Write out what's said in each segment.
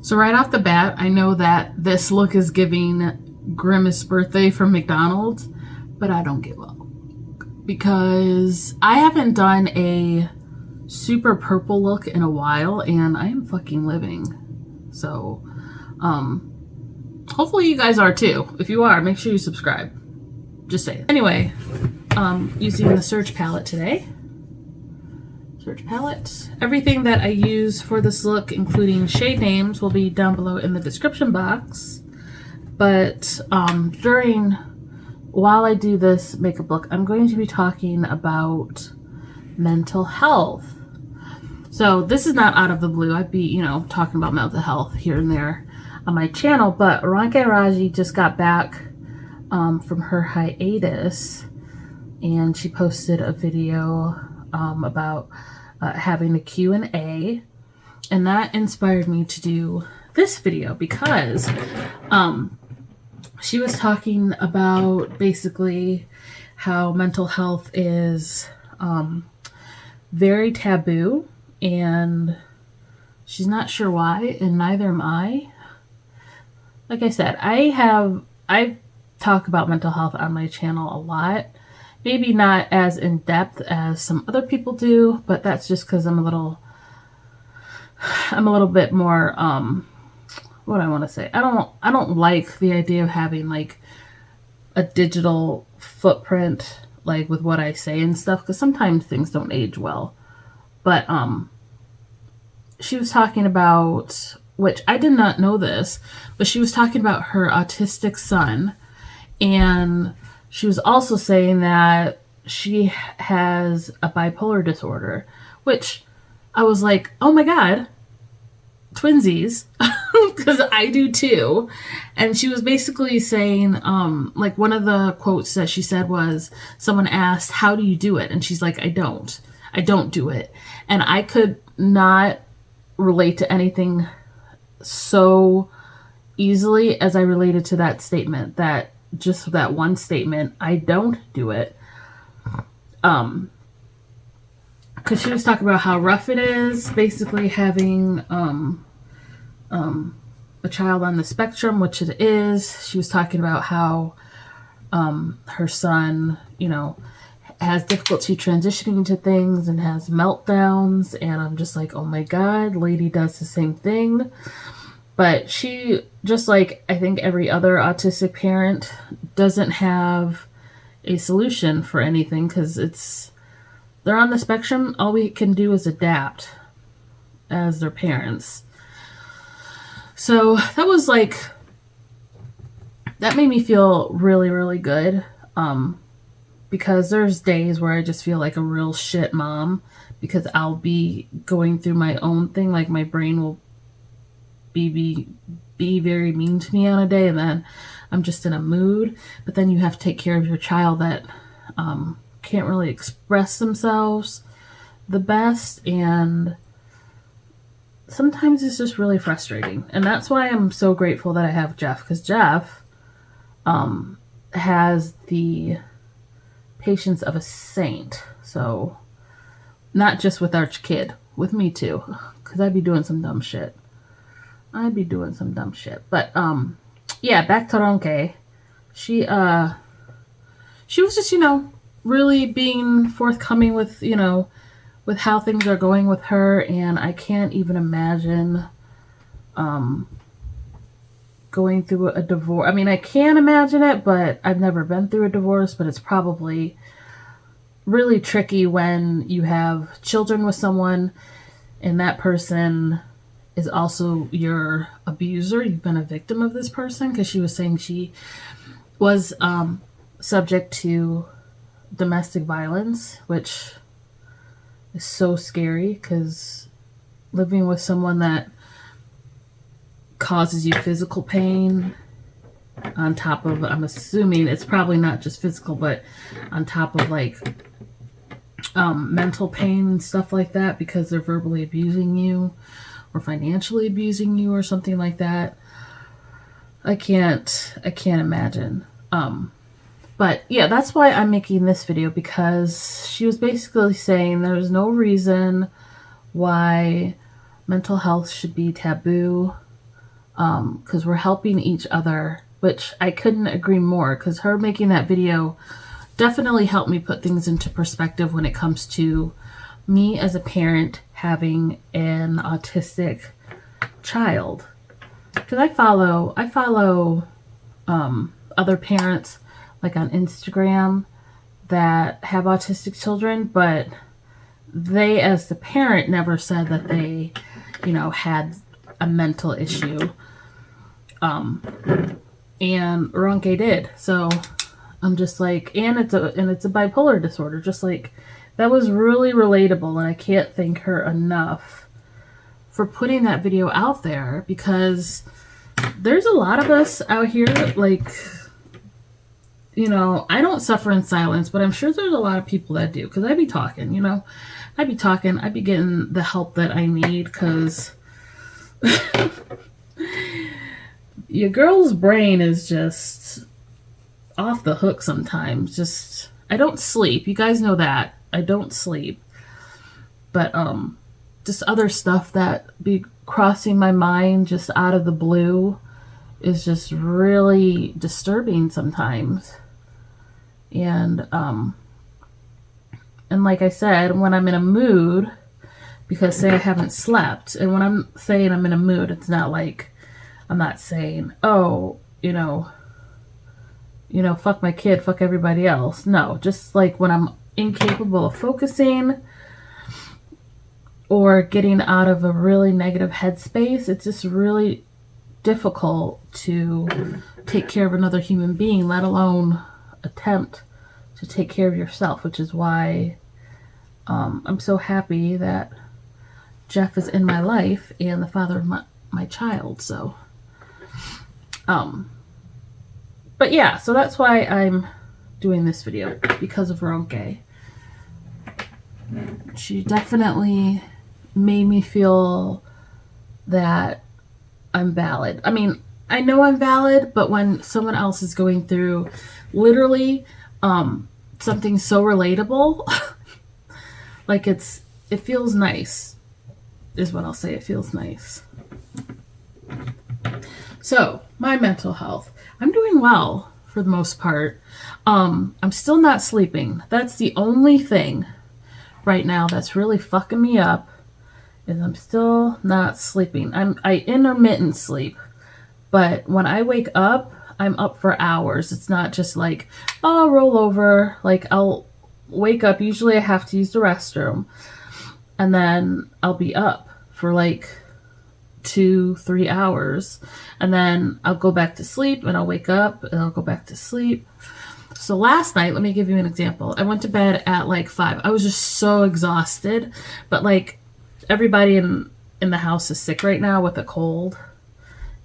So right off the bat, I know that this look is giving Grimace birthday from McDonald's, but I don't give up because I haven't done a super purple look in a while and I am fucking living. So hopefully you guys are too. If you are, make sure you subscribe. Just say it. Anyway, using the Surge palette today. Surge palette. Everything that I use for this look, including shade names, will be down below in the description box. But while I do this makeup look, I'm going to be talking about mental health. So this is not out of the blue. I'd be, talking about mental health here and there on my channel, but Renee Raji just got back from her hiatus, and she posted a video about having a Q&A, and that inspired me to do this video because she was talking about basically how mental health is very taboo, and she's not sure why, and neither am I. Like I said, I talk about mental health on my channel a lot. Maybe not as in depth as some other people do, but that's just because I'm a little bit more what I want to say. I don't like the idea of having like a digital footprint like with what I say and stuff, because sometimes things don't age well. But she was talking about, which I did not know this, but she was talking about her autistic son, and she was also saying that she has a bipolar disorder, which I was like, oh my God, twinsies, because I do too. And she was basically saying, like one of the quotes that she said was, someone asked, how do you do it? And she's like, I don't do it. And I could not relate to anything so easily as I related to that statement, that just that one statement, I don't do it. Because she was talking about how rough it is, basically having a child on the spectrum, which it is. She was talking about how her son, has difficulty transitioning to things and has meltdowns, and I'm just like, oh my God, lady does the same thing. But she, just like I think every other autistic parent, doesn't have a solution for anything because they're on the spectrum. All we can do is adapt as their parents. So that was like, that made me feel really, really good. Because there's days where I just feel like a real shit mom because I'll be going through my own thing. Like my brain will be very mean to me on a day, and then I'm just in a mood. But then you have to take care of your child that can't really express themselves the best, and sometimes it's just really frustrating. And that's why I'm so grateful that I have Jeff, because Jeff has the patience of a saint. So not just with our kid, with me too, because I'd be doing some dumb shit. But yeah, back to Renee. She was just, really being forthcoming with, with how things are going with her, and I can't even imagine going through a divorce. I mean, I can imagine it, but I've never been through a divorce, but it's probably really tricky when you have children with someone and that person is also your abuser. You've been a victim of this person, because she was saying she was subject to domestic violence, which is so scary, because living with someone that causes you physical pain on top of, I'm assuming it's probably not just physical, but on top of like mental pain and stuff like that, because they're verbally abusing you or financially abusing you or something like that. I can't imagine. But yeah, that's why I'm making this video, because she was basically saying there's no reason why mental health should be taboo. because we're helping each other, which I couldn't agree more, because her making that video definitely helped me put things into perspective when it comes to me as a parent having an autistic child. Because I follow other parents like on Instagram that have autistic children, but they as the parent never said that they, you know, had a mental issue. And Ronke did. So I'm just like, and it's a bipolar disorder. Just like, that was really relatable, and I can't thank her enough for putting that video out there, because there's a lot of us out here, like, you know, I don't suffer in silence, but I'm sure there's a lot of people that do, because I be talking, you know, I be getting the help that I need, because your girl's brain is just off the hook sometimes. Just, I don't sleep. You guys know that. I don't sleep. But just other stuff that be crossing my mind just out of the blue is just really disturbing sometimes. And like I said, when I'm in a mood, because say I haven't slept, and when I'm saying I'm in a mood, it's not like, I'm not saying, oh, you know, fuck my kid, fuck everybody else. No, just like when I'm incapable of focusing or getting out of a really negative headspace, it's just really difficult to take care of another human being, let alone attempt to take care of yourself, which is why I'm so happy that Jeff is in my life and the father of my child. So, but yeah, so that's why I'm doing this video, because of Ronke. She definitely made me feel that I'm valid. I mean, I know I'm valid, but when someone else is going through literally something so relatable, like it feels nice, is what I'll say. It feels nice. So, my mental health. I'm doing well for the most part. I'm still not sleeping. That's the only thing right now that's really fucking me up, is I'm still not sleeping. I intermittent sleep, but when I wake up, I'm up for hours. It's not just like, oh, I'll roll over. Like, I'll wake up. Usually I have to use the restroom, and then I'll be up for like 2-3 hours, and then I'll go back to sleep, and I'll wake up, and I'll go back to sleep. So last night, let me give you an example. I went to bed at like 5. I was just so exhausted, but like everybody in the house is sick right now with a cold.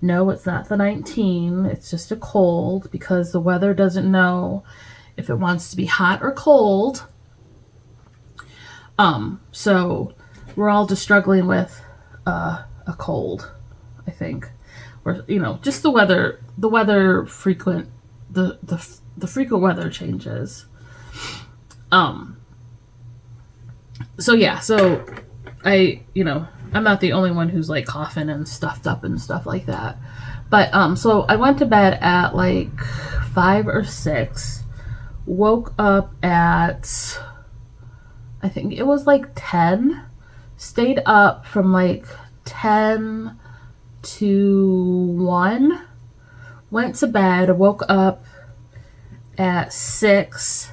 No, it's not the 19. It's just a cold, because the weather doesn't know if it wants to be hot or cold. So we're all just struggling with a cold, I think, or, you know, just the frequent weather changes. So yeah, so I'm not the only one who's like coughing and stuffed up and stuff like that. But so I went to bed at like 5 or 6, woke up at, I think it was like 10, stayed up from like 10 to 1, went to bed, woke up at 6,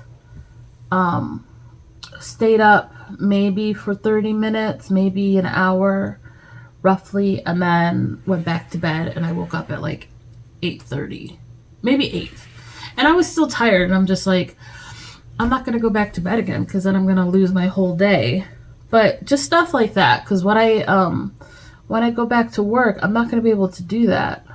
stayed up maybe for 30 minutes, maybe an hour roughly, and then went back to bed, and I woke up at like 8:30, maybe 8. And I was still tired, and I'm just like, I'm not going to go back to bed again, because then I'm going to lose my whole day. But just stuff like that, because when I go back to work, I'm not going to be able to do that.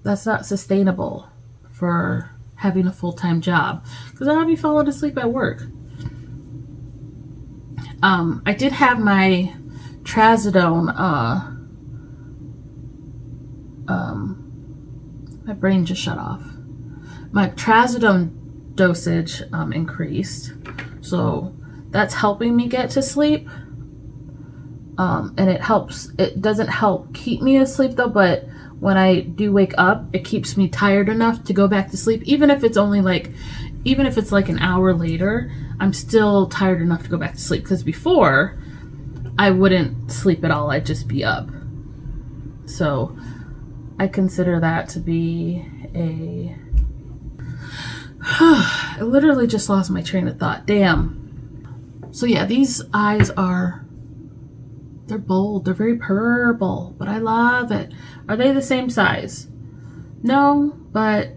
That's not sustainable for having a full-time job, because I'll be falling asleep at work. I did have my trazodone, my brain just shut off. My trazodone dosage increased, so that's helping me get to sleep. And it doesn't help keep me asleep though, but when I do wake up, it keeps me tired enough to go back to sleep. Even if it's like an hour later, I'm still tired enough to go back to sleep. Because before, I wouldn't sleep at all. I'd just be up. So I consider that to be I literally just lost my train of thought. Damn. So yeah, these eyes they're bold. They're very purple, but I love it. Are they the same size? No, but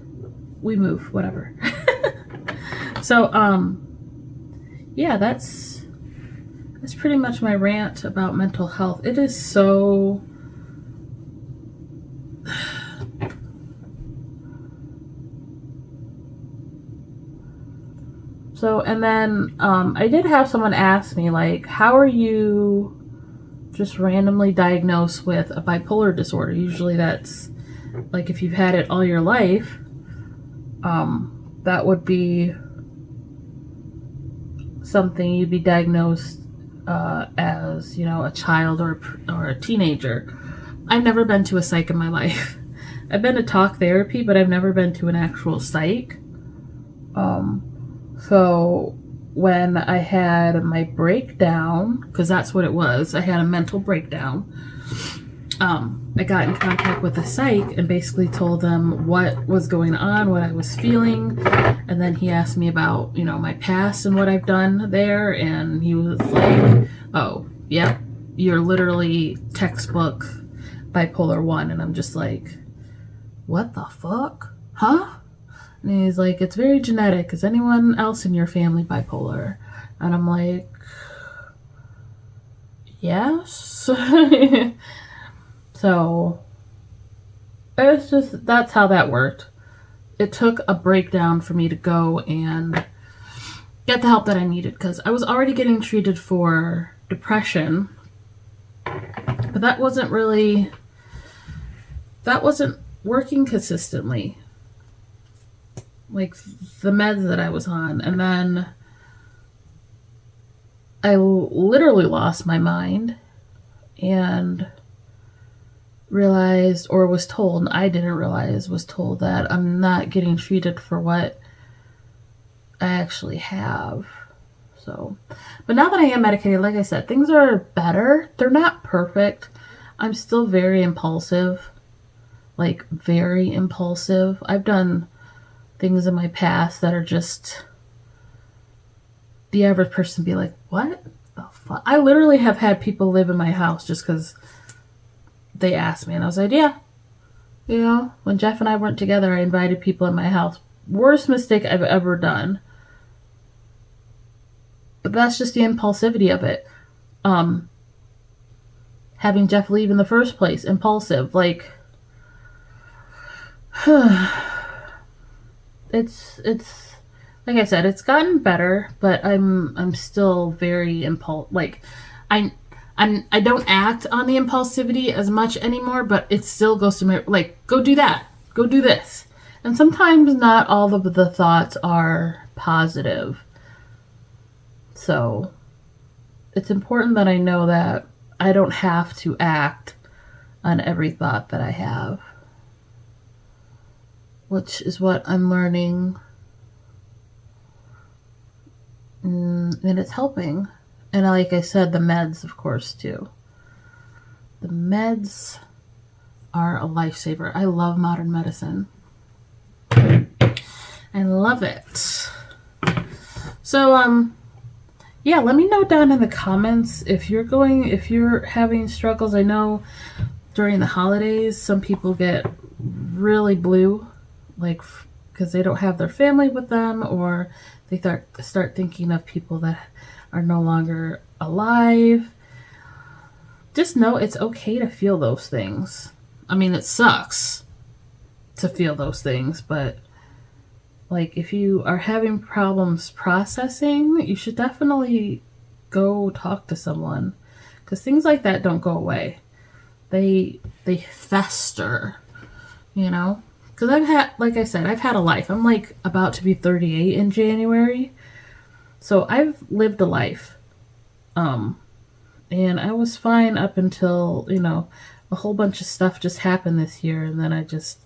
we move, whatever. So, yeah, that's pretty much my rant about mental health. It is so... So, and then I did have someone ask me, like, how are you just randomly diagnosed with a bipolar disorder? Usually that's, like, if you've had it all your life, that would be something you'd be diagnosed as, you know, a child or a teenager. I've never been to a psych in my life. I've been to talk therapy, but I've never been to an actual psych. So when I had my breakdown, because that's what it was, I had a mental breakdown. I got in contact with a psych and basically told them what was going on, what I was feeling. And then he asked me about, you know, my past and what I've done there. And he was like, oh, yep, you're literally textbook bipolar 1. And I'm just like, what the fuck? Huh? And he's like, it's very genetic. Is anyone else in your family bipolar? And I'm like, yes. So it's just, that's how that worked. It took a breakdown for me to go and get the help that I needed, because I was already getting treated for depression, but that wasn't working consistently, like the meds that I was on. And then I literally lost my mind and realized, or was told, I didn't realize, was told that I'm not getting treated for what I actually have. So, but now that I am medicated, like I said, things are better. They're not perfect. I'm still very impulsive, like very impulsive. I've done things in my past that are just, the average person be like, what the fuck? I literally have had people live in my house just because they asked me, and I was like, yeah. You know, when Jeff and I weren't together, I invited people in my house. Worst mistake I've ever done. But that's just the impulsivity of it. Having Jeff leave in the first place, impulsive. Like, it's like I said, it's gotten better, but I'm still very like, I don't act on the impulsivity as much anymore, but it still goes to me, like, go do that, go do this. And sometimes not all of the thoughts are positive. So it's important that I know that I don't have to act on every thought that I have, which is what I'm learning. And it's helping. And like I said, the meds, of course, too. The meds are a lifesaver. I love modern medicine. I love it. So, yeah, let me know down in the comments if you're having struggles. I know during the holidays, some people get really blue, like, because they don't have their family with them, or they start thinking of people that are no longer alive. Just know it's okay to feel those things. I mean, it sucks to feel those things, but like, if you are having problems processing, you should definitely go talk to someone, because things like that don't go away. They fester, you know? Because like I said, I've had a life. I'm like about to be 38 in January. So I've lived a life. And I was fine up until, a whole bunch of stuff just happened this year, and then I just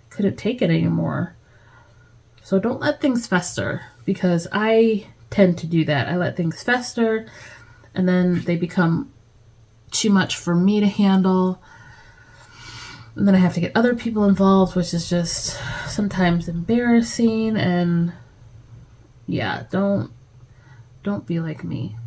couldn't take it anymore. So don't let things fester, because I tend to do that. I let things fester, and then they become too much for me to handle. And then I have to get other people involved, which is just sometimes embarrassing. And yeah, don't be like me.